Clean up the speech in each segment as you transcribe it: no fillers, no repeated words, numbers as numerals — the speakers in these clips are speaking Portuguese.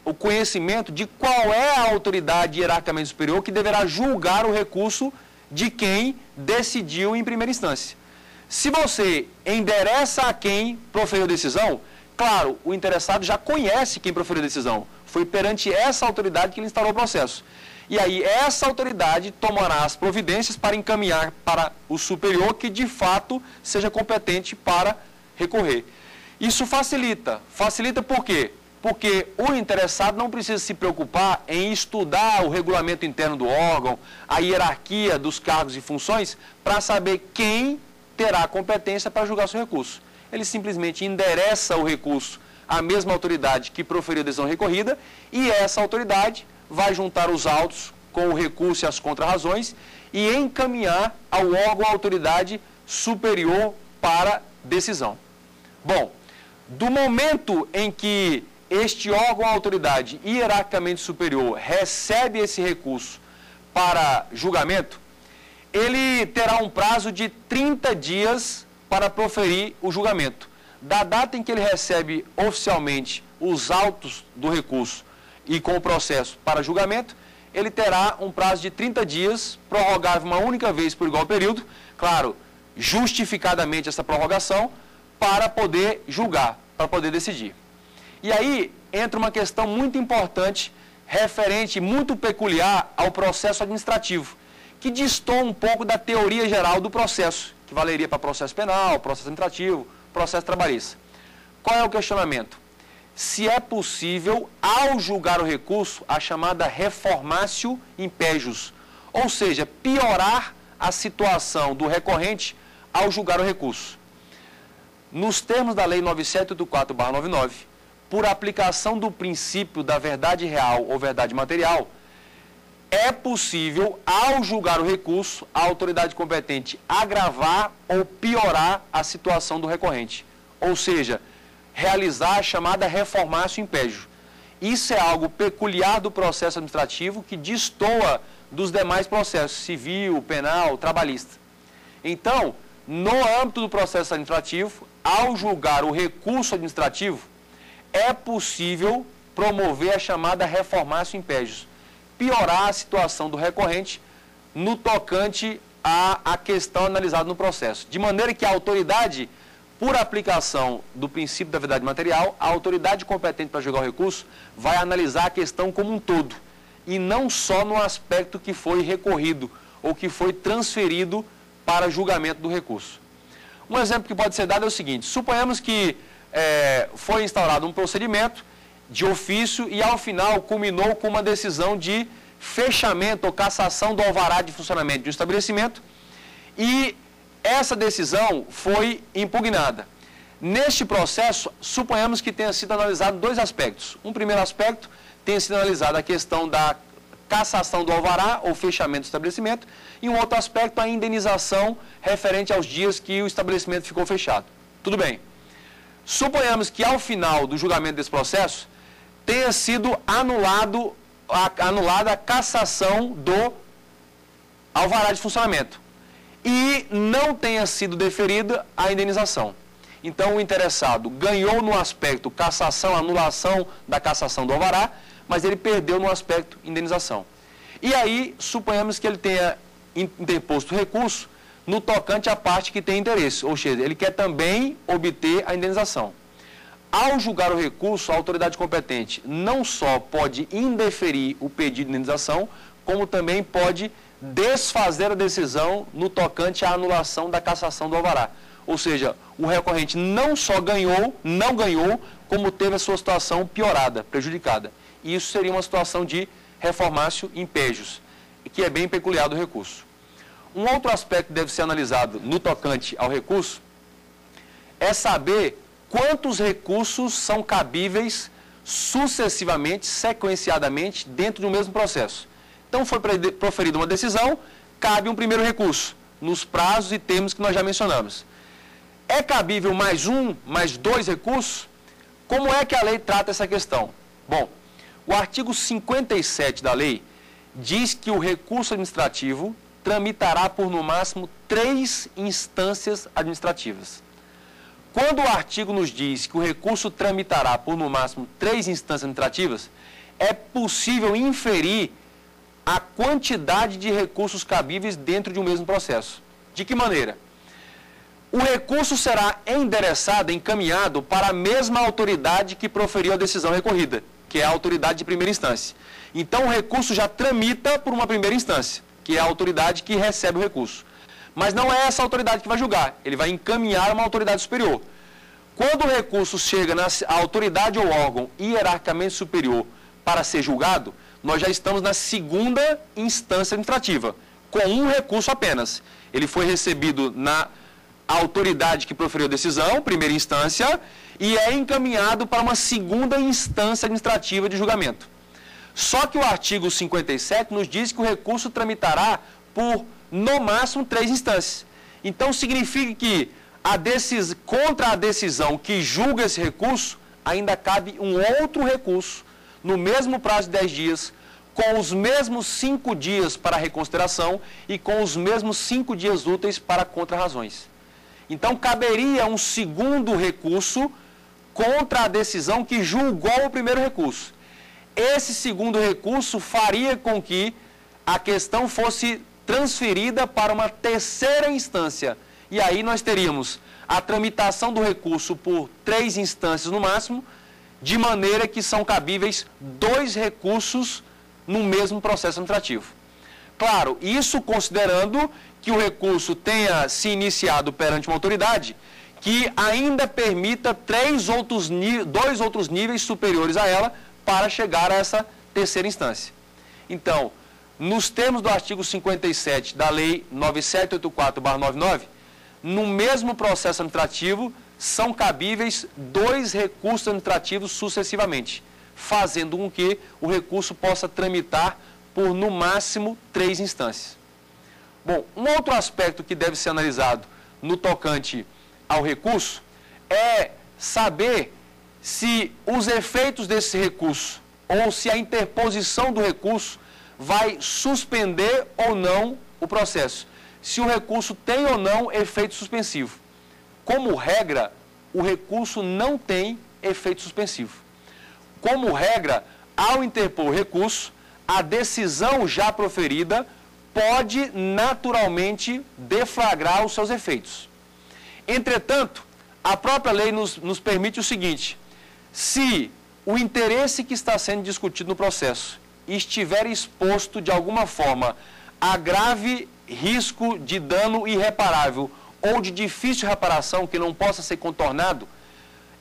o conhecimento de qual é a autoridade hierarquicamente superior que deverá julgar o recurso de quem decidiu em primeira instância. Se você endereça a quem proferiu a decisão, claro, o interessado já conhece quem proferiu a decisão. Foi perante essa autoridade que ele instaurou o processo. E aí essa autoridade tomará as providências para encaminhar para o superior que de fato seja competente para recorrer. Isso facilita. Facilita por quê? Porque o interessado não precisa se preocupar em estudar o regulamento interno do órgão, a hierarquia dos cargos e funções, para saber quem terá competência para julgar seu recurso. Ele simplesmente endereça o recurso à mesma autoridade que proferiu a decisão recorrida e essa autoridade vai juntar os autos com o recurso e as contrarrazões e encaminhar ao órgão ou autoridade superior para decisão. Bom, do momento em que este órgão ou autoridade hierarquicamente superior recebe esse recurso para julgamento, ele terá um prazo de 30 dias para proferir o julgamento. Da data em que ele recebe oficialmente os autos do recurso e com o processo para julgamento, ele terá um prazo de 30 dias, prorrogável uma única vez por igual período, claro, justificadamente essa prorrogação, para poder julgar, para poder decidir. E aí entra uma questão muito importante, referente, muito peculiar ao processo administrativo, que destoa um pouco da teoria geral do processo, que valeria para processo penal, processo administrativo, processo trabalhista. Qual é o questionamento? Se é possível, ao julgar o recurso, a chamada reformatio impejus, ou seja, piorar a situação do recorrente ao julgar o recurso. Nos termos da Lei 9784/99, por aplicação do princípio da verdade real ou verdade material, é possível, ao julgar o recurso, a autoridade competente agravar ou piorar a situação do recorrente. Ou seja, realizar a chamada reformatio impejus. Isso é algo peculiar do processo administrativo que destoa dos demais processos, civil, penal, trabalhista. Então, no âmbito do processo administrativo, ao julgar o recurso administrativo, é possível promover a chamada reformatio impejus, piorar a situação do recorrente no tocante à questão analisada no processo. De maneira que a autoridade, por aplicação do princípio da verdade material, a autoridade competente para julgar o recurso vai analisar a questão como um todo, e não só no aspecto que foi recorrido ou que foi transferido para julgamento do recurso. Um exemplo que pode ser dado é o seguinte: suponhamos que foi instaurado um procedimento de ofício e, ao final, culminou com uma decisão de fechamento ou cassação do alvará de funcionamento de um estabelecimento e essa decisão foi impugnada. Neste processo, suponhamos que tenha sido analisado dois aspectos. Um primeiro aspecto tenha sido analisada a questão da cassação do alvará ou fechamento do estabelecimento e um outro aspecto, a indenização referente aos dias que o estabelecimento ficou fechado. Tudo bem. Suponhamos que, ao final do julgamento desse processo, tenha sido anulada a cassação do alvará de funcionamento e não tenha sido deferida a indenização. Então, o interessado ganhou no aspecto cassação, anulação da cassação do alvará, mas ele perdeu no aspecto indenização. E aí, suponhamos que ele tenha interposto recurso no tocante à parte que tem interesse, ou seja, ele quer também obter a indenização. Ao julgar o recurso, a autoridade competente não só pode indeferir o pedido de indenização, como também pode desfazer a decisão no tocante à anulação da cassação do alvará. Ou seja, o recorrente não só não ganhou, como teve a sua situação piorada, prejudicada. E isso seria uma situação de reformatio impejus, que é bem peculiar do recurso. Um outro aspecto que deve ser analisado no tocante ao recurso é saber quantos recursos são cabíveis sucessivamente, sequenciadamente, dentro do mesmo processo. Então, foi proferida uma decisão, cabe um primeiro recurso, nos prazos e termos que nós já mencionamos. É cabível mais um, mais dois recursos? Como é que a lei trata essa questão? Bom, o artigo 57 da lei diz que o recurso administrativo tramitará por, no máximo, 3 instâncias administrativas. Quando o artigo nos diz que o recurso tramitará por, no máximo, 3 instâncias administrativas, é possível inferir a quantidade de recursos cabíveis dentro de um mesmo processo. De que maneira? O recurso será endereçado, encaminhado para a mesma autoridade que proferiu a decisão recorrida, que é a autoridade de primeira instância. Então, o recurso já tramita por uma primeira instância, que é a autoridade que recebe o recurso. Mas não é essa autoridade que vai julgar, ele vai encaminhar a uma autoridade superior. Quando o recurso chega na autoridade ou órgão hierarquicamente superior para ser julgado, nós já estamos na segunda instância administrativa, com um recurso apenas. Ele foi recebido na autoridade que proferiu a decisão, primeira instância, e é encaminhado para uma segunda instância administrativa de julgamento. Só que o artigo 57 nos diz que o recurso tramitará por, no máximo, 3 instâncias. Então, significa que contra a decisão que julga esse recurso, ainda cabe um outro recurso, no mesmo prazo de 10 dias, com os mesmos 5 dias para reconsideração e com os mesmos 5 dias úteis para contrarrazões. Então, caberia um segundo recurso contra a decisão que julgou o primeiro recurso. Esse segundo recurso faria com que a questão fosse transferida para uma terceira instância. E aí nós teríamos a tramitação do recurso por 3 instâncias no máximo, de maneira que são cabíveis 2 recursos no mesmo processo administrativo. Claro, isso considerando que o recurso tenha se iniciado perante uma autoridade que ainda permita 2 outros níveis superiores a ela para chegar a essa terceira instância. Então, nos termos do artigo 57 da Lei 9784/99, no mesmo processo administrativo são cabíveis 2 recursos administrativos sucessivamente, fazendo com que o recurso possa tramitar por, no máximo, 3 instâncias. Bom, um outro aspecto que deve ser analisado no tocante ao recurso é saber se os efeitos desse recurso ou se a interposição do recurso vai suspender ou não o processo. Se o recurso tem ou não efeito suspensivo. Como regra, o recurso não tem efeito suspensivo. Como regra, ao interpor o recurso, a decisão já proferida pode naturalmente deflagrar os seus efeitos. Entretanto, a própria lei nos permite o seguinte: se o interesse que está sendo discutido no processo estiver exposto de alguma forma a grave risco de dano irreparável ou de difícil reparação que não possa ser contornado,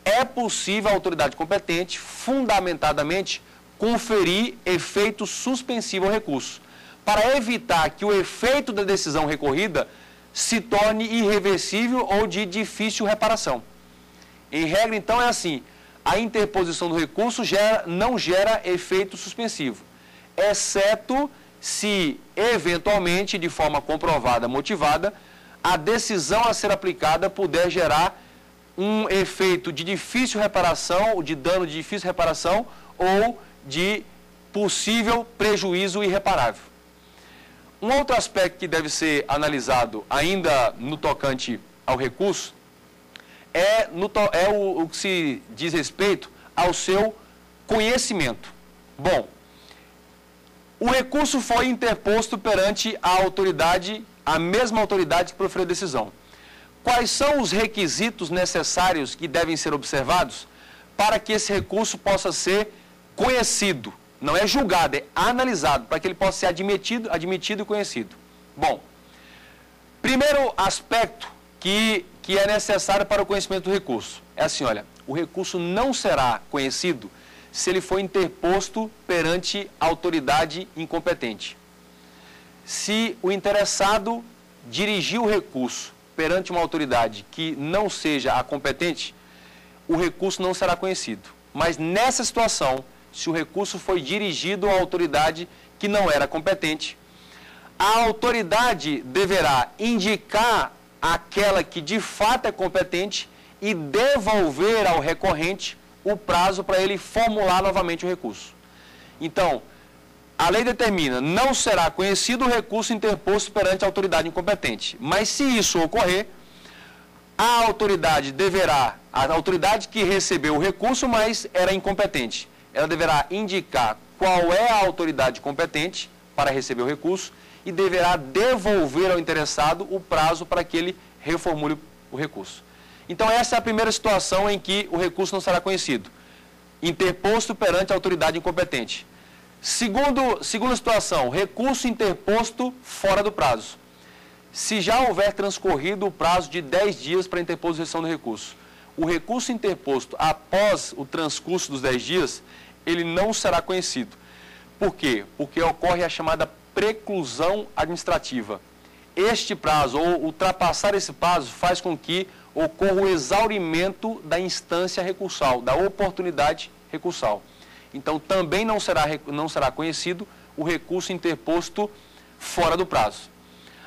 é possível a autoridade competente, fundamentadamente, conferir efeito suspensivo ao recurso, para evitar que o efeito da decisão recorrida se torne irreversível ou de difícil reparação. Em regra, então, é assim: a interposição do recurso não gera efeito suspensivo, exceto se, eventualmente, de forma comprovada, motivada, a decisão a ser aplicada puder gerar um efeito de difícil reparação, de dano de difícil reparação ou de possível prejuízo irreparável. Um outro aspecto que deve ser analisado ainda no tocante ao recurso é o que se diz respeito ao seu conhecimento. Bom, o recurso foi interposto perante a autoridade, a mesma autoridade que proferiu a decisão. Quais são os requisitos necessários que devem ser observados para que esse recurso possa ser conhecido? Não é julgado, é analisado, para que ele possa ser admitido e conhecido. Bom, primeiro aspecto que é necessário para o conhecimento do recurso é assim: olha, o recurso não será conhecido se ele for interposto perante autoridade incompetente. Se o interessado dirigir o recurso perante uma autoridade que não seja a competente, o recurso não será conhecido. Mas nessa situação, se o recurso foi dirigido à autoridade que não era competente, a autoridade deverá indicar aquela que de fato é competente e devolver ao recorrente o prazo para ele formular novamente o recurso. Então, a lei determina: não será conhecido o recurso interposto perante a autoridade incompetente. Mas se isso ocorrer, a autoridade que recebeu o recurso, mas era incompetente, ela deverá indicar qual é a autoridade competente para receber o recurso e deverá devolver ao interessado o prazo para que ele reformule o recurso. Então, essa é a primeira situação em que o recurso não será conhecido, interposto perante a autoridade incompetente. Segunda situação, recurso interposto fora do prazo. Se já houver transcorrido o prazo de 10 dias para interposição do recurso, o recurso interposto após o transcurso dos 10 dias, ele não será conhecido. Por quê? Porque ocorre a chamada preclusão administrativa. Este prazo, ou ultrapassar esse prazo, faz com que ocorra o exaurimento da instância recursal, da oportunidade recursal. Então, também não será conhecido o recurso interposto fora do prazo.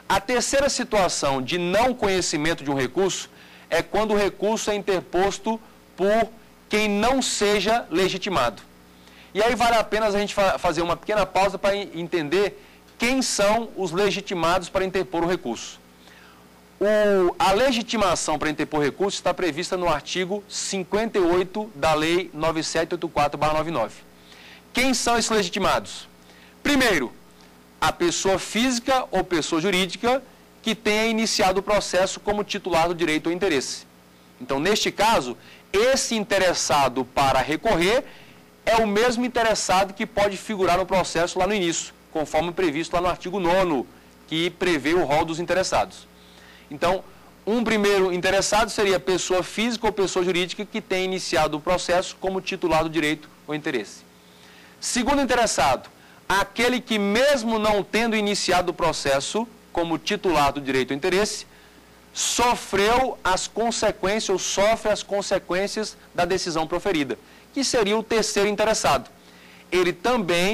A terceira situação de não conhecimento de um recurso é quando o recurso é interposto por quem não seja legitimado. E aí vale a pena a gente fazer uma pequena pausa para entender quem são os legitimados para interpor o recurso. A legitimação para interpor recurso está prevista no artigo 58 da Lei 9784/99. Quem são esses legitimados? Primeiro, a pessoa física ou pessoa jurídica que tenha iniciado o processo como titular do direito ou interesse. Então, neste caso, esse interessado para recorrer é o mesmo interessado que pode figurar no processo lá no início, conforme previsto lá no artigo 9º, que prevê o rol dos interessados. Então, um primeiro interessado seria pessoa física ou pessoa jurídica que tenha iniciado o processo como titular do direito ou interesse. Segundo interessado, aquele que mesmo não tendo iniciado o processo como titular do direito ou interesse, sofreu as consequências ou sofre as consequências da decisão proferida, que seria o terceiro interessado. Ele também